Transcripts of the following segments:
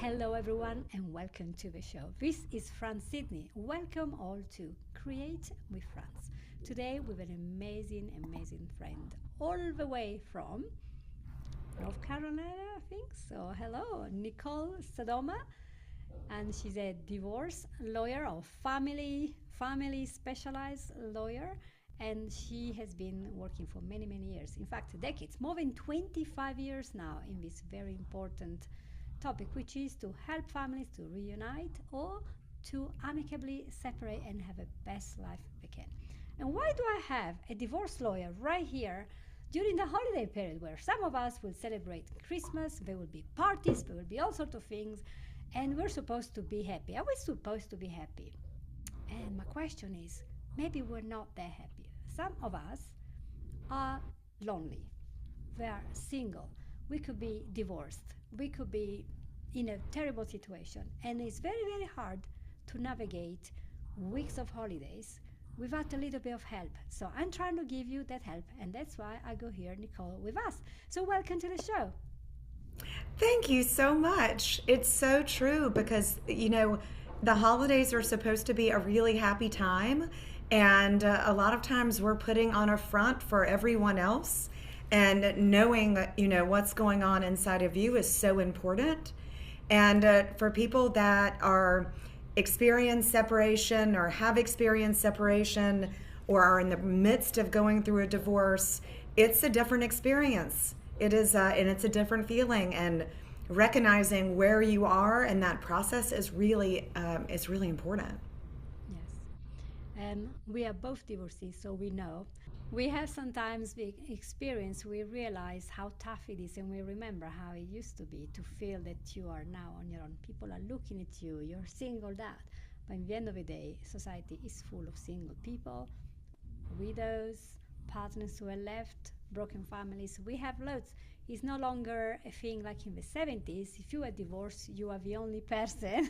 Hello, everyone, and welcome to the show. This is Franz Sidney. Welcome all to Create with Franz. Today, with an amazing friend, all the way from North Carolina, I think. So, hello, Nicole Sodoma, and she's a divorce lawyer or family specialized lawyer, and she has been working for many years. In fact, decades, more than 25 years now in this very important topic, which is to help families to reunite or to amicably separate and have a best life they can. And why do I have a divorce lawyer right here during the holiday period where some of us will celebrate Christmas, there will be parties, there will be all sorts of things, and we're supposed to be happy. Are we supposed to be happy? And my question is, maybe we're not that happy. Some of us are lonely. They are single. We could be divorced. We could be in a terrible situation. And it's very hard to navigate weeks of holidays without a little bit of help. So I'm trying to give you that help. And that's why I go here, Nicole, with us. So welcome to the show. Thank you so much. It's so true because, the holidays are supposed to be a really happy time. And a lot of times we're putting on a front for everyone else. And knowing, what's going on inside of you is so important. And for people that are experience separation or have experienced separation or are in the midst of going through a divorce, it's a different experience. It is, and it's a different feeling. And recognizing where you are in that process is really important. Yes. We are both divorcees, so we know. We have sometimes the experience, we realize how tough it is, and we remember how it used to be to feel that you are now on your own. People are looking at you, you're singled out. But in the end of the day, society is full of single people, widows, partners who are left, broken families. We have loads. It's no longer a thing like in the 70s. If you are divorced, you are the only person.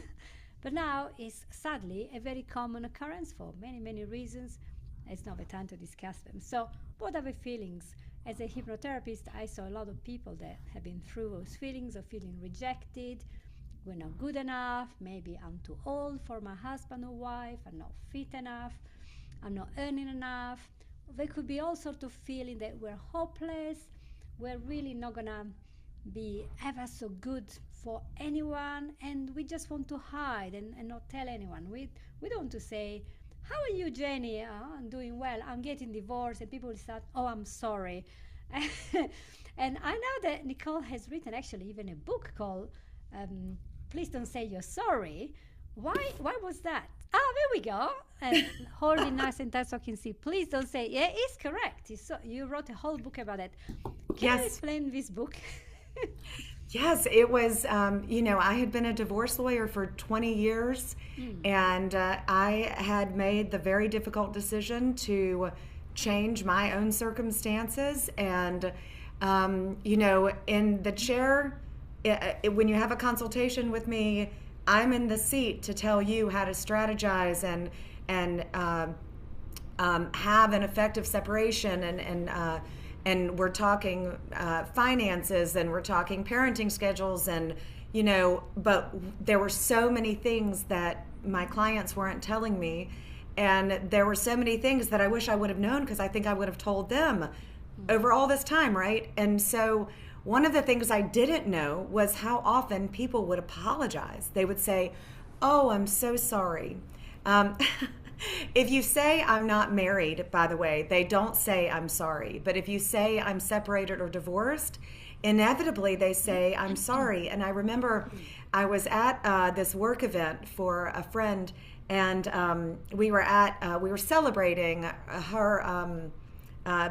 But now it's sadly a very common occurrence for many reasons. It's not the time to discuss them. So what are the feelings? As a hypnotherapist, I saw a lot of people that have been through those feelings of feeling rejected. We're not good enough. Maybe I'm too old for my husband or wife. I'm not fit enough. I'm not earning enough. There could be all sorts of feeling that we're hopeless. We're really not gonna be ever so good for anyone, and we just want to hide and not tell anyone. We don't want to say, how are you, Jenny? Oh, I'm doing well. I'm getting divorced. And people will start, oh, I'm sorry. And I know that Nicole has written actually even a book called Please Don't Say You're Sorry. Why was that? Ah, there we go. And holding nice and tight so I can see. Please don't say, yeah, it's correct. You wrote a whole book about it. Can you explain this book? Yes, it was, I had been a divorce lawyer for 20 years, and I had made the very difficult decision to change my own circumstances. And, in the chair, when you have a consultation with me, I'm in the seat to tell you how to strategize and have an effective separation and we're talking finances, and we're talking parenting schedules, and but there were so many things that my clients weren't telling me, and there were so many things that I wish I would have known, because I think I would have told them over all this time, right? And so one of the things I didn't know was how often people would apologize. They would say, oh, I'm so sorry. If you say I'm not married, by the way, they don't say I'm sorry. But if you say I'm separated or divorced, inevitably they say I'm sorry. And I remember I was at this work event for a friend, and we were celebrating her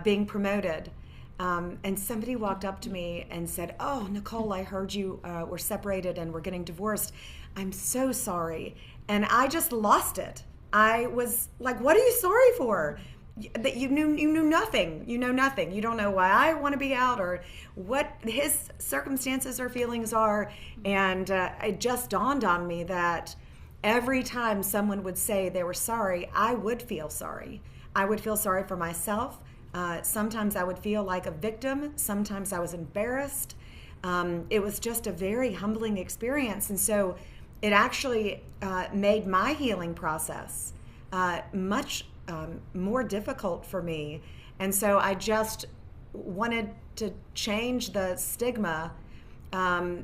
being promoted. And somebody walked up to me and said, oh, Nicole, I heard you were separated and we're getting divorced. I'm so sorry. And I just lost it. I was like, what are you sorry for? That you knew nothing. You know nothing. You don't know why I want to be out or what his circumstances or feelings are. And it just dawned on me that every time someone would say they were sorry, I would feel sorry. I would feel sorry for myself. Sometimes I would feel like a victim. Sometimes I was embarrassed. It was just a very humbling experience. And so it actually made my healing process much more difficult for me. And so I just wanted to change the stigma,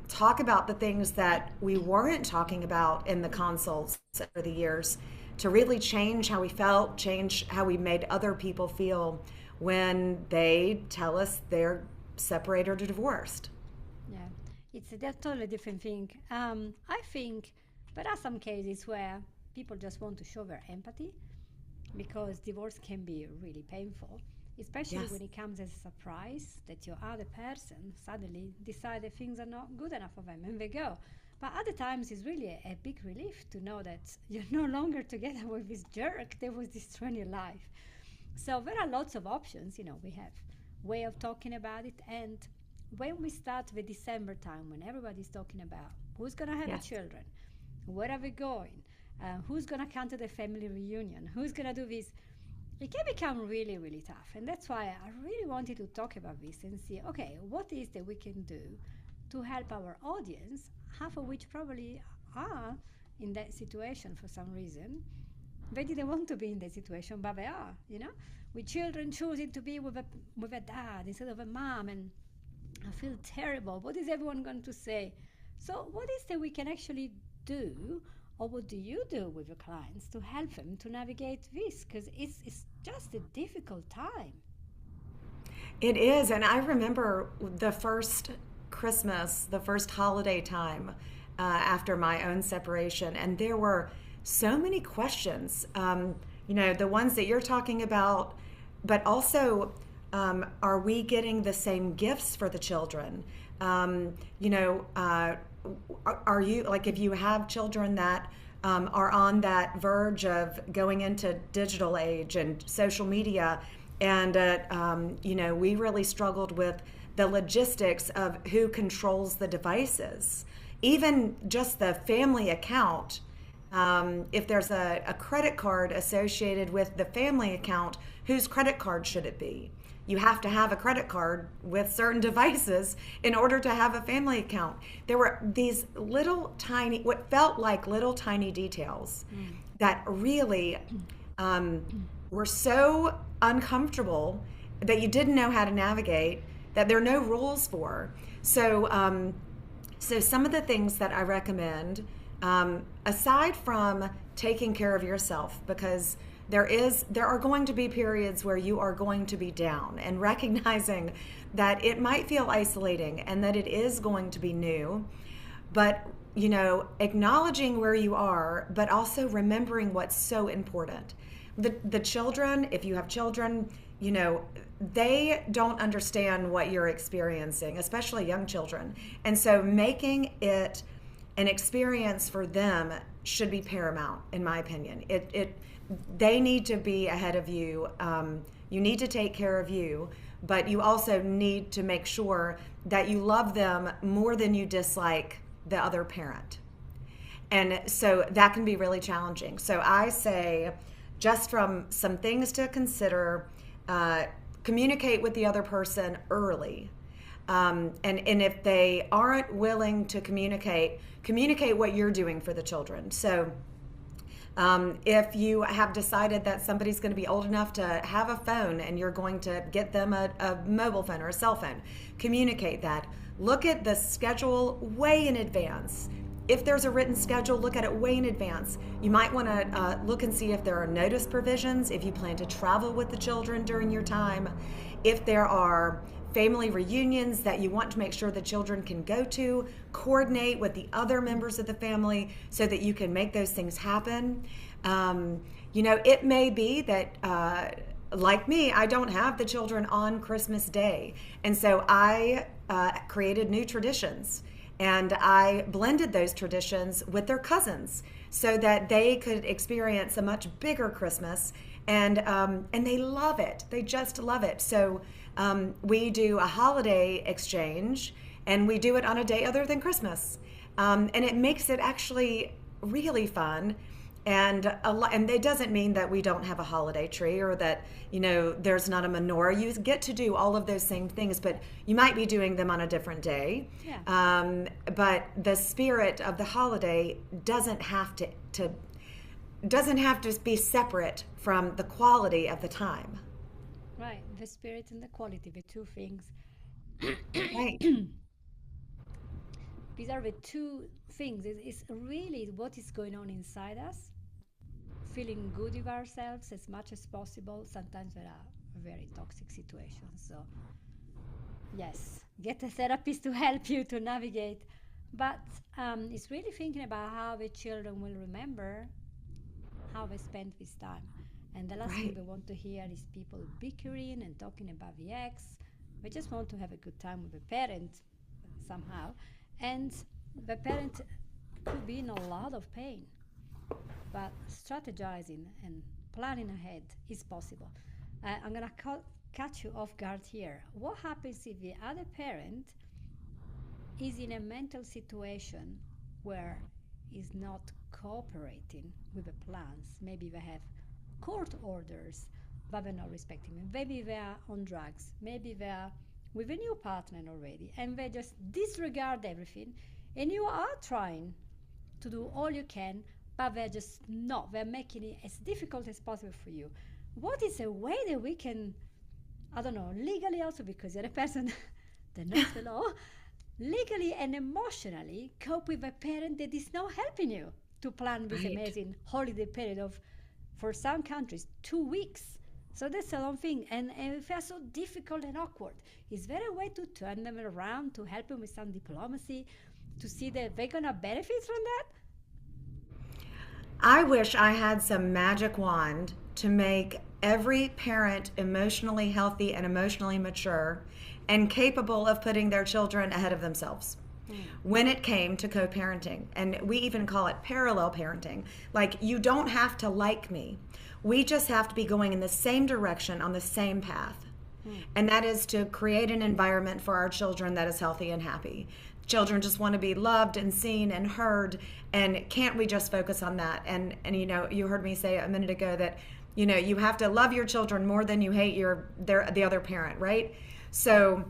talk about the things that we weren't talking about in the consults over the years, to really change how we felt, change how we made other people feel when they tell us they're separated or divorced. Yeah, it's a totally different thing. I think there are some cases where people just want to show their empathy because divorce can be really painful, especially when Yes. it comes as a surprise that your other person suddenly decide that things are not good enough for them and they go. But other times it's really a big relief to know that you're no longer together with this jerk that was destroying your life. So there are lots of options. We have way of talking about it, and when we start the December time, when everybody's talking about who's gonna have the Yes. children, where are we going, who's gonna come to the family reunion, who's gonna do this, it can become really, really tough. And that's why I really wanted to talk about this and see, okay, what is that we can do to help our audience, half of which probably are in that situation for some reason. They didn't want to be in that situation, but they are. With children choosing to be with a dad instead of a mom, and I feel terrible. What is everyone going to say? So, what is that we can actually do, or what do you do with your clients to help them to navigate this? Because it's just a difficult time. It is. And I remember the first Christmas, the first holiday time after my own separation, and there were so many questions, the ones that you're talking about, but also, are we getting the same gifts for the children? Um, you know, uh, are you, like, if you have children that are on that verge of going into digital age and social media, and we really struggled with the logistics of who controls the devices, even just the family account. If there's a credit card associated with the family account, whose credit card should it be? You have to have a credit card with certain devices in order to have a family account. There were these little tiny, what felt like little tiny details that really were so uncomfortable that you didn't know how to navigate, that there are no rules for. So some of the things that I recommend, aside from taking care of yourself, because there are going to be periods where you are going to be down, and recognizing that it might feel isolating and that it is going to be new, but acknowledging where you are, but also remembering what's so important. The children, if you have children, they don't understand what you're experiencing, especially young children. And so making it an experience for them should be paramount, in my opinion. They need to be ahead of you. You need to take care of you, but you also need to make sure that you love them more than you dislike the other parent. And so that can be really challenging. So I say, just from some things to consider, communicate with the other person early. And if they aren't willing to communicate what you're doing for the children. So if you have decided that somebody's going to be old enough to have a phone and you're going to get them a mobile phone or a cell phone, communicate that. Look at the schedule way in advance. If there's a written schedule, look at it way in advance. You might want to look and see if there are notice provisions, if you plan to travel with the children during your time, if there are family reunions that you want to make sure the children can go to, coordinate with the other members of the family so that you can make those things happen. It may be that, like me, I don't have the children on Christmas Day. And so I created new traditions, and I blended those traditions with their cousins so that they could experience a much bigger Christmas. And they love it. They just love it. So we do a holiday exchange, and we do it on a day other than Christmas. And it makes it actually really fun. And it doesn't mean that we don't have a holiday tree or that, there's not a menorah. You get to do all of those same things, but you might be doing them on a different day. Yeah. But the spirit of the holiday doesn't have to be separate from the quality of the time. Right. The spirit and the quality, the two things. Right. These are the two things. It's really what is going on inside us, feeling good with ourselves as much as possible. Sometimes there are very toxic situations. So, yes, get a therapist to help you to navigate. But it's really thinking about how the children will remember how they spent this time. And the last thing Right. they want to hear is people bickering and talking about the ex. They just want to have a good time with the parent somehow. And the parent could be in a lot of pain. But strategizing and planning ahead is possible. I'm going to catch you off guard here. What happens if the other parent is in a mental situation where is not cooperating with the plans? Maybe they have court orders, but they're not respecting them. Maybe they are on drugs. Maybe they are with a new partner already, and they just disregard everything. And you are trying to do all you can, but they're just not. They're making it as difficult as possible for you. What is a way that we can, I don't know, legally also, because you're a person that knows the law, legally and emotionally cope with a parent that is not helping you to plan this Right. amazing holiday period of, for some countries, 2 weeks. So that's a long thing, and it feels so difficult and awkward. Is there a way to turn them around, to help them with some diplomacy, to see that they're gonna benefit from that? I wish I had some magic wand to make every parent emotionally healthy and emotionally mature and capable of putting their children ahead of themselves when it came to co-parenting. And we even call it parallel parenting. Like, you don't have to like me. We just have to be going in the same direction on the same path. And that is to create an environment for our children that is healthy and happy. Children just want to be loved and seen and heard, and can't we just focus on that? And you heard me say a minute ago that you have to love your children more than you hate the other parent, right? So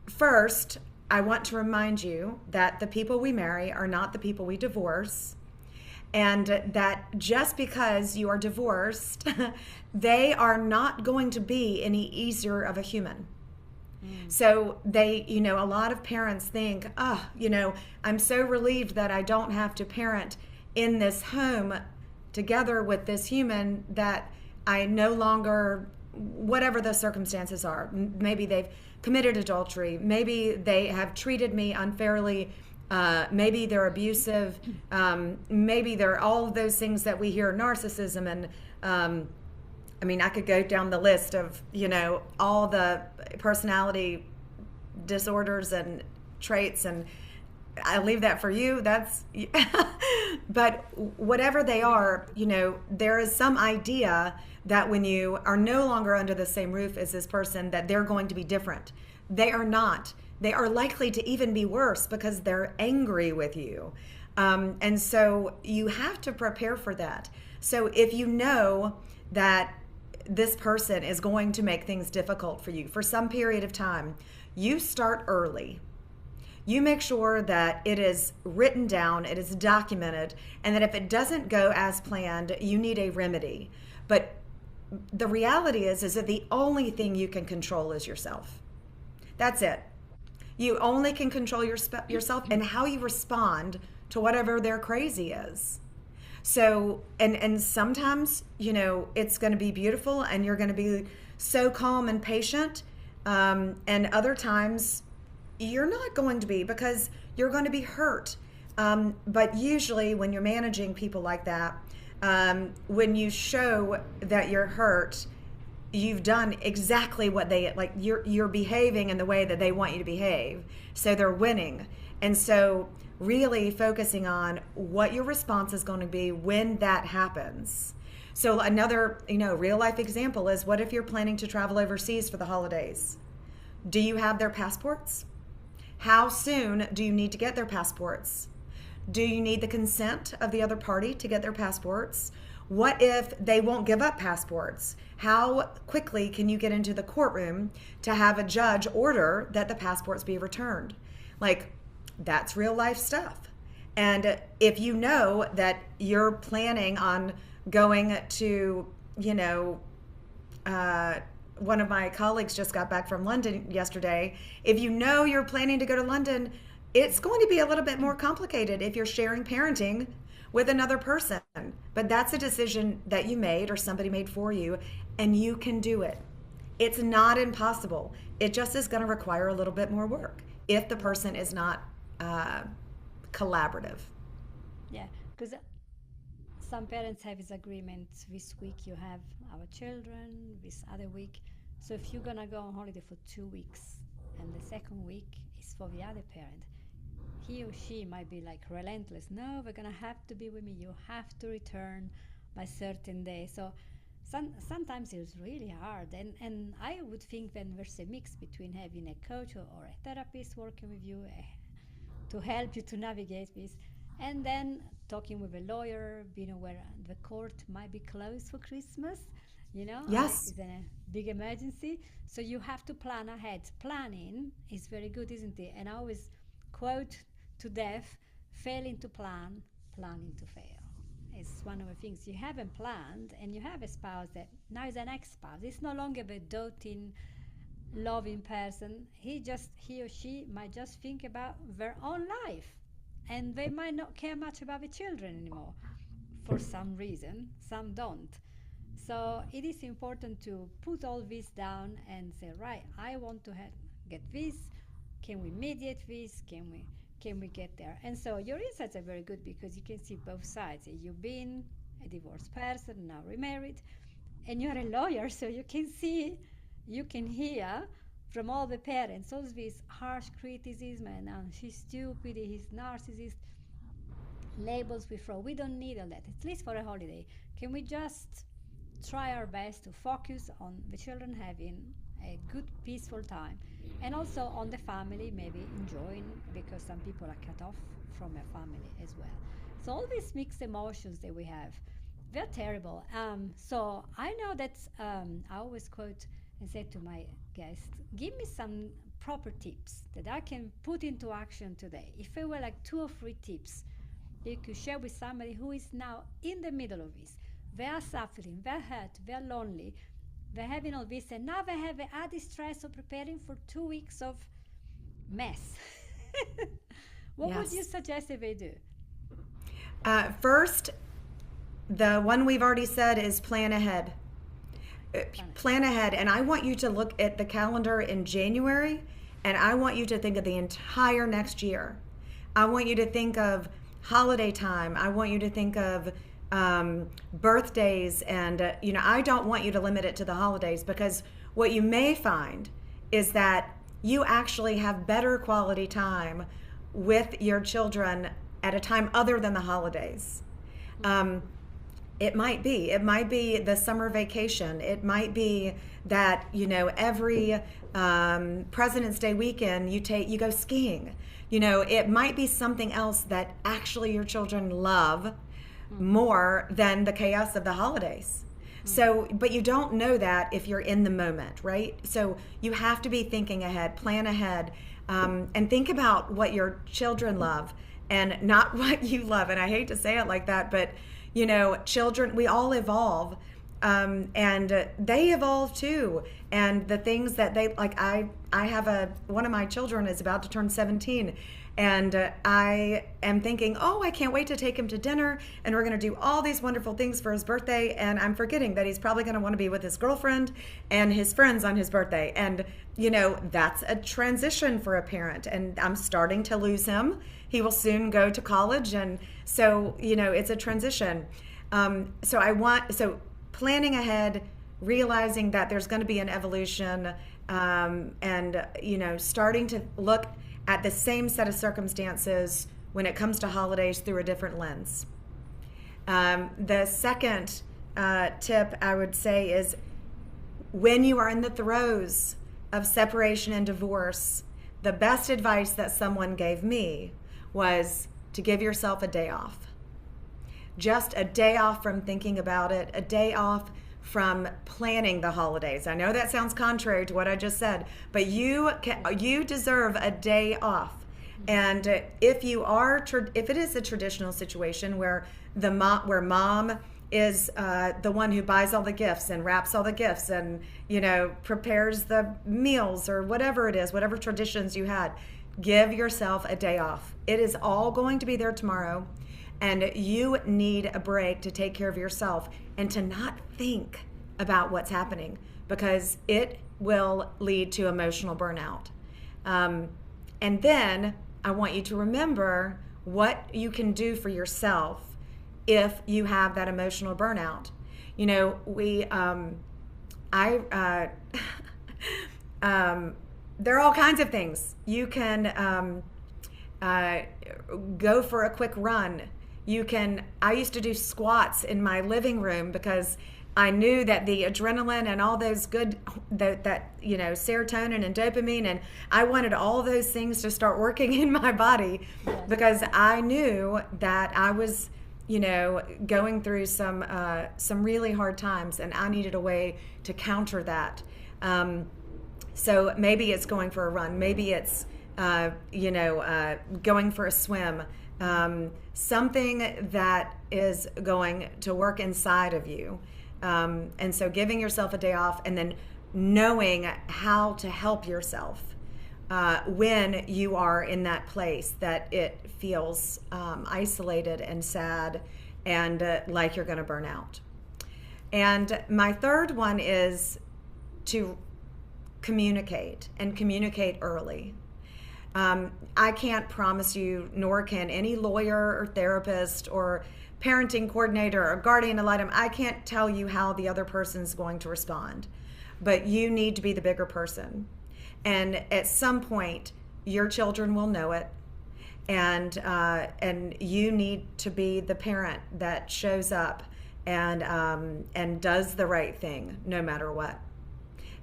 first, I want to remind you that the people we marry are not the people we divorce, and that just because you are divorced, they are not going to be any easier of a human. So a lot of parents think, I'm so relieved that I don't have to parent in this home together with this human that I no longer, whatever the circumstances are, maybe they've committed adultery, maybe they have treated me unfairly, maybe they're abusive, maybe they're all of those things that we hear, narcissism, and I could go down the list of, all the personality disorders and traits, and I leave that for you. But whatever they are, there is some idea that when you are no longer under the same roof as this person, that they're going to be different. They are not. They are likely to even be worse because they're angry with you. And so you have to prepare for that. So if you know that this person is going to make things difficult for you for some period of time, you start early. You make sure that it is written down, it is documented, and that if it doesn't go as planned, you need a remedy. But the reality is that the only thing you can control is yourself. That's it. You only can control yourself and how you respond to whatever their crazy is. So, and sometimes, it's going to be beautiful and you're going to be so calm and patient. And other times you're not going to be, because you're going to be hurt. But usually when you're managing people like that, when you show that you're hurt, you've done exactly what they, like, you're behaving in the way that they want you to behave. So they're winning. And so really focusing on what your response is going to be when that happens. So another, real life example is, what if you're planning to travel overseas for the holidays? Do you have their passports? How soon do you need to get their passports? Do you need the consent of the other party to get their passports? What if they won't give up passports? How quickly can you get into the courtroom to have a judge order that the passports be returned? Like, that's real life stuff. And if you know that you're planning on going to, one of my colleagues just got back from London yesterday. If you know you're planning to go to London, it's going to be a little bit more complicated if you're sharing parenting with another person. But that's a decision that you made or somebody made for you, and you can do it. It's not impossible. It just is going to require a little bit more work if the person is not collaborative. Yeah, because some parents have this agreement. This week you have our children, this other week. So if you're gonna go on holiday for 2 weeks and the second week is for the other parent, he or she might be like relentless. No, we're gonna have to be with me. You have to return by certain day. So sometimes it's really hard. And I would think then there's a mix between having a coach or a therapist working with you to help you to navigate this. And then talking with a lawyer, being aware the court might be closed for Christmas, unless Yes. it's a big emergency. So you have to plan ahead. Planning is very good, isn't it? And I always quote to death, failing to plan, planning to fail. It's one of the things you haven't planned, and you have a spouse that now is an ex-spouse. It's no longer the doting, loving person. He or she might just think about their own life, and they might not care much about the children anymore for some reason. Some don't. So it is important to put all this down and say, right, I want to get this. Can we mediate this? Can we get there? And so your insights are very good because you can see both sides. You've been a divorced person, now remarried, and you're a lawyer, so you can see, you can hear from all the parents all this harsh criticism and she's stupid, he's narcissist, labels we throw. We don't need all that, at least for a holiday. Can we just try our best to focus on the children having a good, peaceful time, and also on the family, maybe enjoying, because some people are cut off from a family as well. So all these mixed emotions that we have, they're terrible. So I know that I always quote and say to my guests, give me some proper tips that I can put into action today. If there were like 2 or 3 tips that you could share with somebody who is now in the middle of this, they are suffering, they're hurt, they're lonely, they're having all this, and now they have the added stress of preparing for 2 weeks of mess. What would you Yes. suggest that they do? First, the one we've already said is plan ahead. Plan ahead. And I want you to look at the calendar in January, and I want you to think of the entire next year. I want you to think of holiday time. I want you to think of birthdays. And, I don't want you to limit it to the holidays, because what you may find is that you actually have better quality time with your children at a time other than the holidays. It might be the summer vacation. It might be that, every President's Day weekend you go skiing. It might be something else that actually your children love more than the chaos of the holidays. So, but you don't know that if you're in the moment, right? So you have to be thinking ahead, plan ahead, and think about what your children love and not what you love. And I hate to say it like that, but children, we all evolve, and they evolve too. And the things that they like, I have one of my children is about to turn 17, and I am thinking, oh, I can't wait to take him to dinner, and we're going to do all these wonderful things for his birthday, and I'm forgetting that he's probably going to want to be with his girlfriend and his friends on his birthday. And that's a transition for a parent, and I'm starting to lose him. He will soon go to college, and so it's a transition. So planning ahead, realizing that there's going to be an evolution, and starting to look at the same set of circumstances when it comes to holidays through a different lens. The second tip I would say is, when you are in the throes of separation and divorce, the best advice that someone gave me was, to give yourself a day off. Just a day off from thinking about it, a day off from planning the holidays. I know that sounds contrary to what I just said, but you deserve a day off. And if it is a traditional situation where mom is the one who buys all the gifts and wraps all the gifts and prepares the meals or whatever it is, whatever traditions you had, give yourself a day off. It is all going to be there tomorrow, and you need a break to take care of yourself and to not think about what's happening, because it will lead to emotional burnout. And then I want you to remember what you can do for yourself if you have that emotional burnout. There are all kinds of things. You can go for a quick run. I used to do squats in my living room because I knew that the adrenaline and all those good, serotonin and dopamine, and I wanted all those things to start working in my body, because I knew that I was, going through some really hard times, and I needed a way to counter that. So maybe it's going for a run, maybe it's, going for a swim, something that is going to work inside of you. And so giving yourself a day off, and then knowing how to help yourself when you are in that place that it feels isolated and sad and like you're going to burn out. And my third one is to communicate, and communicate early. I can't promise you, nor can any lawyer or therapist or parenting coordinator or guardian ad litem, I can't tell you how the other person's going to respond, but you need to be the bigger person. And at some point, your children will know it, and you need to be the parent that shows up and does the right thing no matter what.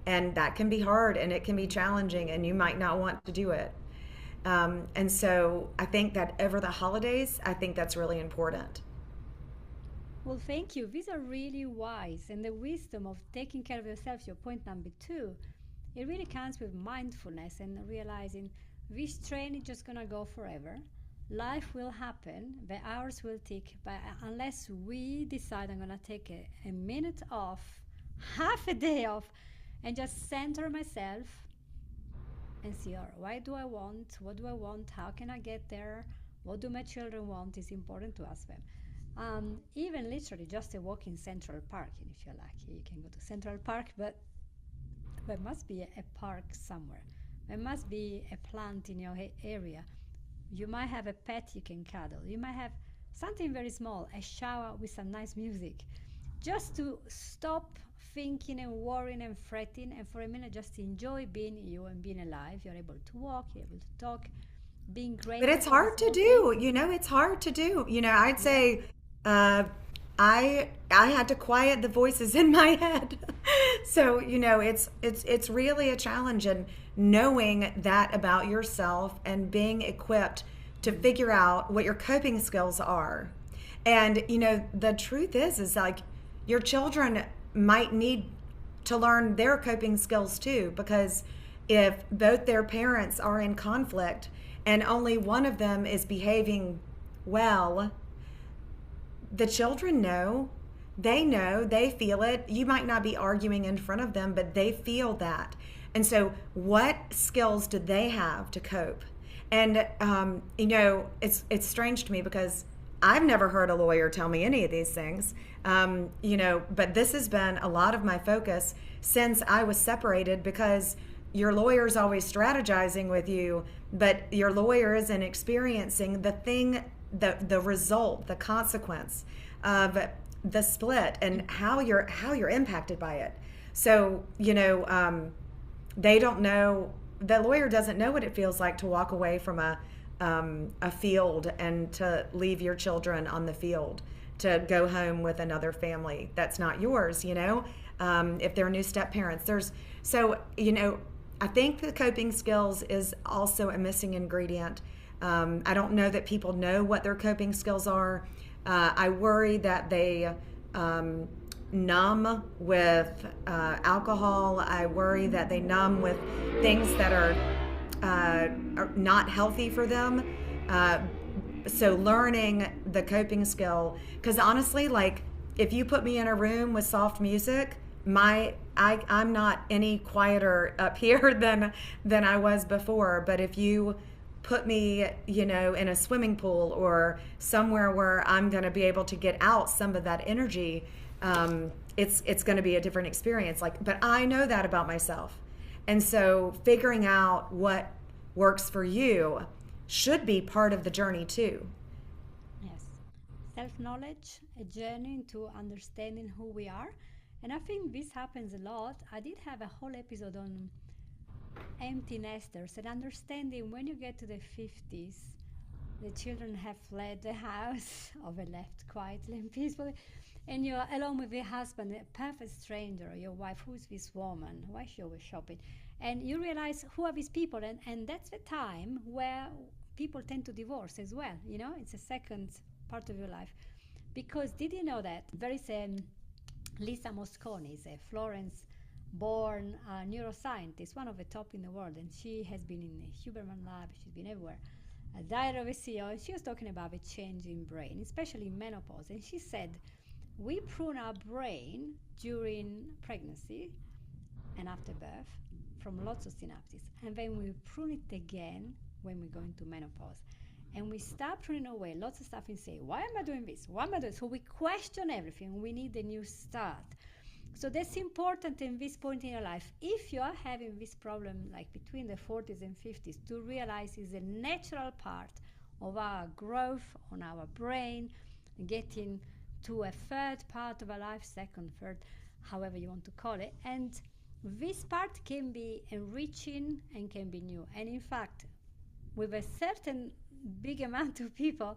And that can be hard, and it can be challenging, and you might not want to do it. And so I think that over the holidays, I think that's really important. Well, thank you. These are really wise. And the wisdom of taking care of yourself, your point number 2, it really comes with mindfulness and realizing this train is just going to go forever. Life will happen, the hours will tick, but unless we decide I'm going to take a minute off, half a day off, and just center myself and see, all right, what do I want, how can I get there, what do my children want, is important to ask them. Even literally just a walk in Central Park, and if you're lucky you can go to Central Park, but there must be a park somewhere, there must be a plant in your area, you might have a pet you can cuddle, you might have something very small, a shower with some nice music, just to stop thinking and worrying and fretting, and for a minute just enjoy being you and being alive. You're able to walk, you're able to talk, being grateful. But it's hard to do, it's hard to do. I'd say I had to quiet the voices in my head. So, it's really a challenge, and knowing that about yourself and being equipped to figure out what your coping skills are. And, the truth is like your children might need to learn their coping skills too, because if both their parents are in conflict and only one of them is behaving well, the children know, they feel it. You might not be arguing in front of them, but they feel that. And so what skills do they have to cope? And, it's strange to me because I've never heard a lawyer tell me any of these things, but this has been a lot of my focus since I was separated, because your lawyer's always strategizing with you, but your lawyer isn't experiencing the result, the consequence of the split, and how you're impacted by it. So, they don't know, the lawyer doesn't know what it feels like to walk away from a field and to leave your children on the field, to go home with another family that's not yours, if they're new step parents. I think the coping skills is also a missing ingredient. I don't know that people know what their coping skills are. I worry that they numb with alcohol. I worry that they numb with things that are not healthy for them. So learning the coping skill, because honestly, like if you put me in a room with soft music, I'm not any quieter up here than I was before. But if you put me, in a swimming pool or somewhere where I'm going to be able to get out some of that energy, it's going to be a different experience. But I know that about myself, and so figuring out what works for you should be part of the journey too. Yes. Self knowledge, a journey into understanding who we are. And I think this happens a lot. I did have a whole episode on empty nesters and understanding when you get to the 50s, the children have fled the house or were left quietly and peacefully, and you're alone with your husband, a perfect stranger, your wife, who's this woman? Why is she always shopping? And you realize who are these people, and that's the time where people tend to divorce as well. It's a second part of your life. Because did you know that there is a Lisa Mosconi, is a Florence born neuroscientist, one of the top in the world, and she has been in the Huberman Lab, she's been everywhere, a diary of a CEO, and she was talking about the change in brain, especially in menopause. And she said, we prune our brain during pregnancy and after birth from lots of synapses, and then we prune it again when we go into menopause. And we start pruning away lots of stuff and say, why am I doing this? Why am I doing this? So we question everything. We need a new start. So that's important in this point in your life. If you are having this problem like between the 40s and 50s, to realize is a natural part of our growth on our brain, getting to a third part of our life, second, third, however you want to call it. And this part can be enriching and can be new. And in fact, with a certain big amount of people,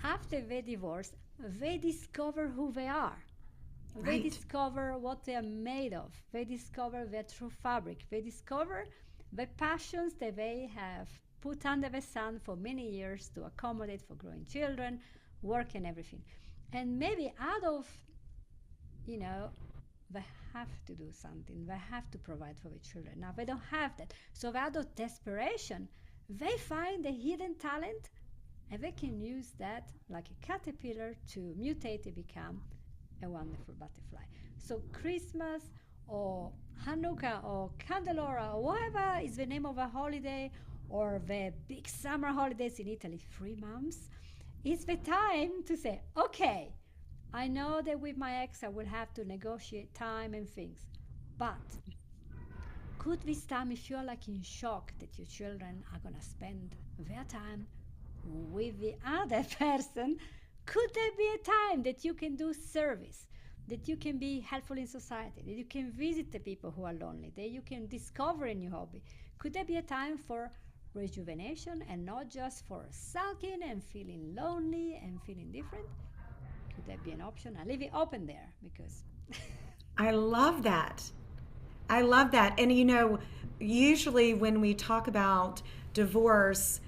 after they divorce, they discover who they are. Right. They discover what they are made of. They discover their true fabric. They discover the passions that they have put under the sun for many years to accommodate for growing children, work and everything. And maybe out of, they have to do something. They have to provide for the children. Now they don't have that. So out of desperation, they find a hidden talent and they can use that like a caterpillar to mutate and become a wonderful butterfly. So Christmas or Hanukkah or Candelora or whatever is the name of a holiday, or the big summer holidays in Italy, 3 months, it's the time to say, okay, I know that with my ex I will have to negotiate time and things, but could this time, if you're like in shock that your children are going to spend their time with the other person, could there be a time that you can do service, that you can be helpful in society, that you can visit the people who are lonely, that you can discover a new hobby? Could there be a time for rejuvenation and not just for sulking and feeling lonely and feeling different? Could that be an option? I leave it open there because I love that. I love that. And usually when we talk about divorce,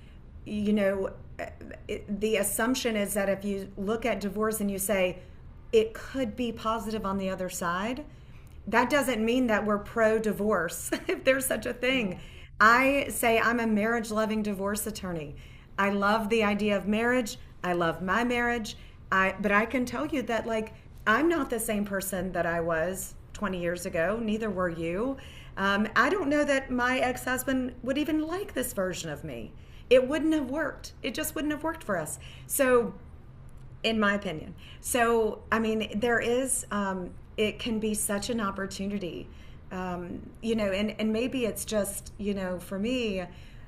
the assumption is that if you look at divorce and you say it could be positive on the other side, that doesn't mean that we're pro-divorce, if there's such a thing. I say I'm a marriage-loving divorce attorney. I love the idea of marriage. I love my marriage. But I can tell you that, I'm not the same person that I was 20 years ago. Neither were you. I don't know that my ex-husband would even like this version of me. It wouldn't have worked. It just wouldn't have worked for us. So, in my opinion. So, there is, it can be such an opportunity, and maybe it's just, for me,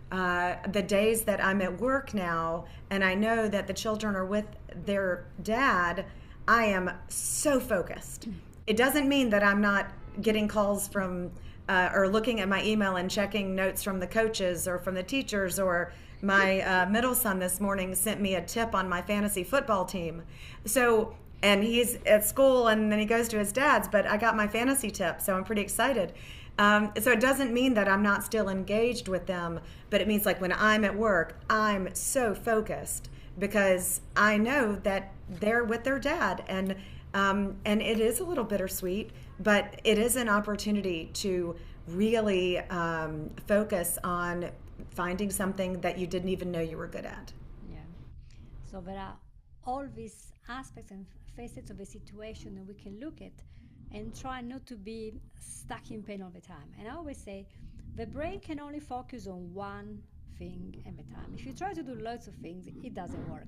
the days that I'm at work now and I know that the children are with their dad, I am so focused. It doesn't mean that I'm not getting calls from or looking at my email and checking notes from the coaches or from the teachers, or my middle son this morning sent me a tip on my fantasy football team. So, and he's at school and then he goes to his dad's, but I got my fantasy tip, so I'm pretty excited. So it doesn't mean that I'm not still engaged with them, but it means like when I'm at work, I'm so focused because I know that they're with their dad, and it is a little bittersweet, but it is an opportunity to really focus on finding something that you didn't even know you were good at. Yeah. So there are all these aspects and facets of a situation that we can look at and try not to be stuck in pain all the time. And I always say the brain can only focus on one thing at a time. If you try to do lots of things, it doesn't work.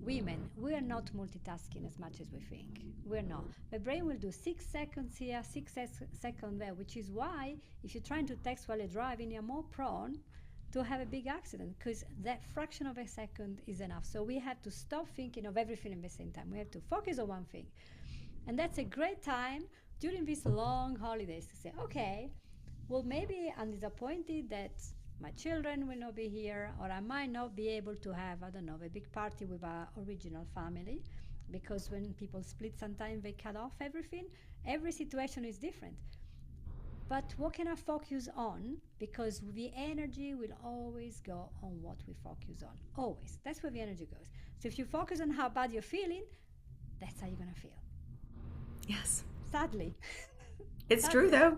Women, we are not multitasking as much as we think. We're not. The brain will do 6 seconds here, seconds there, which is why if you're trying to text while you're driving, you're more prone to have a big accident because that fraction of a second is enough. So we have to stop thinking of everything at the same time. We have to focus on one thing. And that's a great time during these long holidays to say, okay, well, maybe I'm disappointed that my children will not be here, or I might not be able to have, I don't know, a big party with our original family, because when people split, sometimes they cut off everything. Every situation is different. But what can I focus on? Because the energy will always go on what we focus on. Always. That's where the energy goes. So if you focus on how bad you're feeling, that's how you're going to feel. Yes. Sadly. It's Sadly. true though.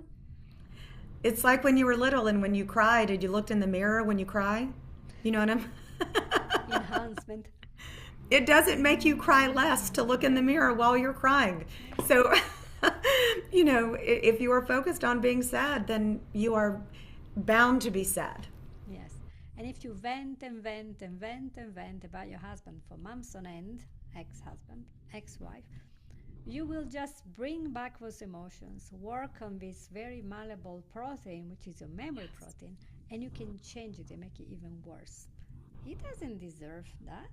It's like when you were little and when you cried, and you looked in the mirror when you cry. You know what I'm Enhancement. It doesn't make you cry less to look in the mirror while you're crying. So, if you are focused on being sad, then you are bound to be sad. Yes. And if you vent and vent and vent and vent about your husband for months on end, ex husband, ex wife, you will just bring back those emotions, work on this very malleable protein, which is your memory protein, and you can change it and make it even worse. He doesn't deserve that.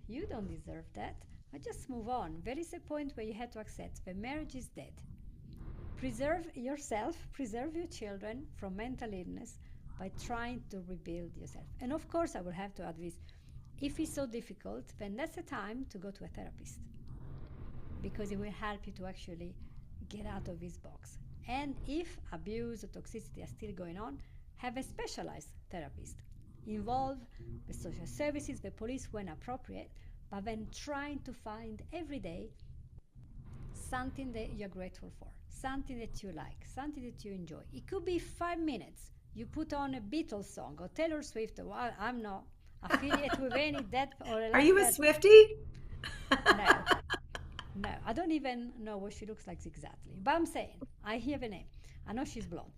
You don't deserve that. But just move on. There is a point where you have to accept the marriage is dead. Preserve yourself, preserve your children from mental illness by trying to rebuild yourself. And of course, I will have to add this. If it's so difficult, then that's the time to go to a therapist because it will help you to actually get out of this box. And if abuse or toxicity are still going on, have a specialized therapist. Involve the social services, the police when appropriate, but then trying to find every day something that you're grateful for, something that you like, something that you enjoy. It could be 5 minutes. You put on a Beatles song or Taylor Swift, or I'm not affiliated with any that or Are like you a that. Swiftie? No, no, I don't even know what she looks like exactly. But I'm saying, I hear the name. I know she's blonde.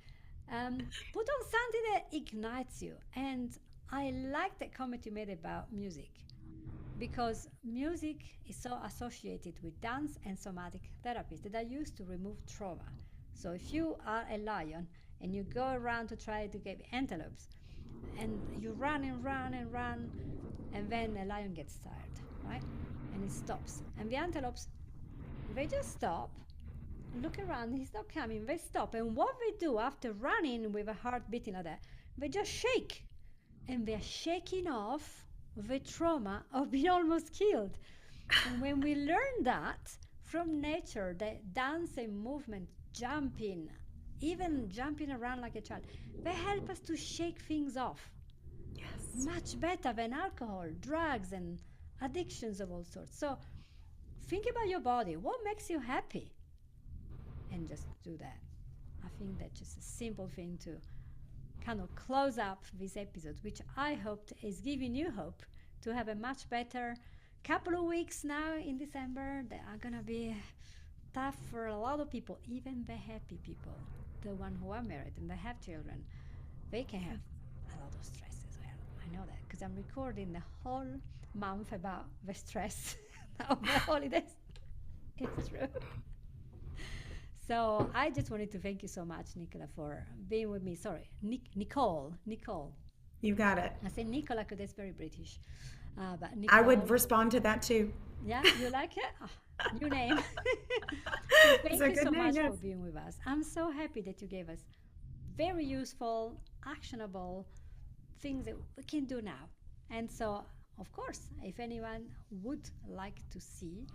Put on something that ignites you. And I like that comment you made about music because music is so associated with dance and somatic therapies that are used to remove trauma. So if you are a lion and you go around to try to get antelopes and you run and run and run, and then a lion gets tired, right? And it stops. And the antelopes, they just stop, look around, he's not coming, they stop. And what they do after running with a heart beating like that, they just shake. And they're shaking off the trauma of being almost killed. And when we learn that from nature, that dance and movement, jumping, even jumping around like a child, they help us to shake things off Yes. much better than alcohol, drugs, and addictions of all sorts. So think about your body. What makes you happy? And just do that. I think that's just a simple thing to kind of close up this episode, which I hope is giving you hope to have a much better couple of weeks now in December that are going to be tough for a lot of people, even the happy people, the one who are married and they have children. They can have a lot of stress as well. I know that because I'm recording the whole month about the stress of the holidays. It's true. So I just wanted to thank you so much, Nicola, for being with me. Sorry, Nicole. You got it. I say Nicola because that's very British. But I Nicole, would respond to that too. yeah, you like it? New name. So It's thank a you good so name, much yes. for being with us. I'm so happy that you gave us very useful, actionable things that we can do now. And so, of course, if anyone would like to see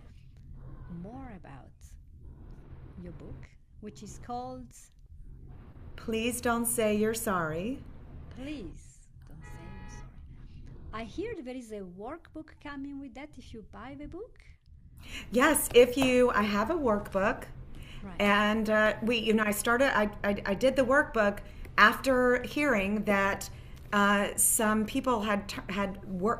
more about your book, which is called Please don't say you're sorry. Please don't say I'm sorry. I hear there is a workbook coming with that if you buy the book. Yes, I have a workbook, Right. and I did the workbook after hearing that some people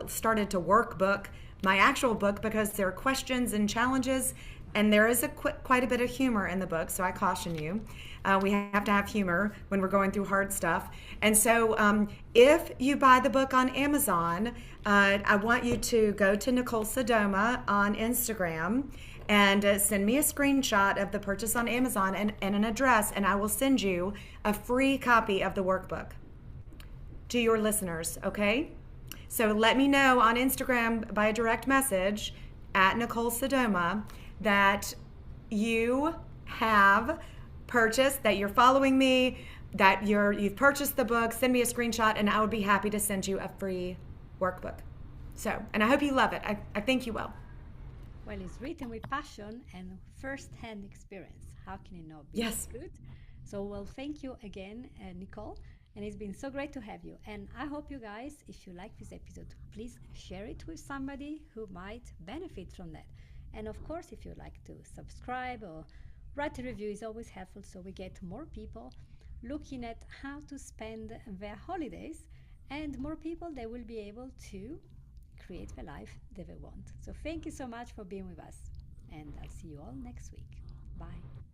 started to workbook my actual book because there are questions and challenges, and there is quite a bit of humor in the book. So I caution you, we have to have humor when we're going through hard stuff. And so, if you buy the book on Amazon, I want you to go to Nicole Sodoma on Instagram and send me a screenshot of the purchase on Amazon and an address, and I will send you a free copy of the workbook to your listeners, okay? So let me know on Instagram by a direct message at Nicole Sodoma that you have purchased, that you're following me, that you've purchased the book. Send me a screenshot, and I would be happy to send you a free workbook. So, and I hope you love it. I think you will. Well, it's written with passion and first-hand experience. How can it not be Yes. good? So, well, thank you again, Nicole. And it's been so great to have you. And I hope you guys, if you like this episode, please share it with somebody who might benefit from that. And of course, if you'd like to subscribe or write a review, is always helpful so we get more people looking at how to spend their holidays and more people that will be able to create the life that they want. So thank you so much for being with us. And I'll see you all next week. Bye.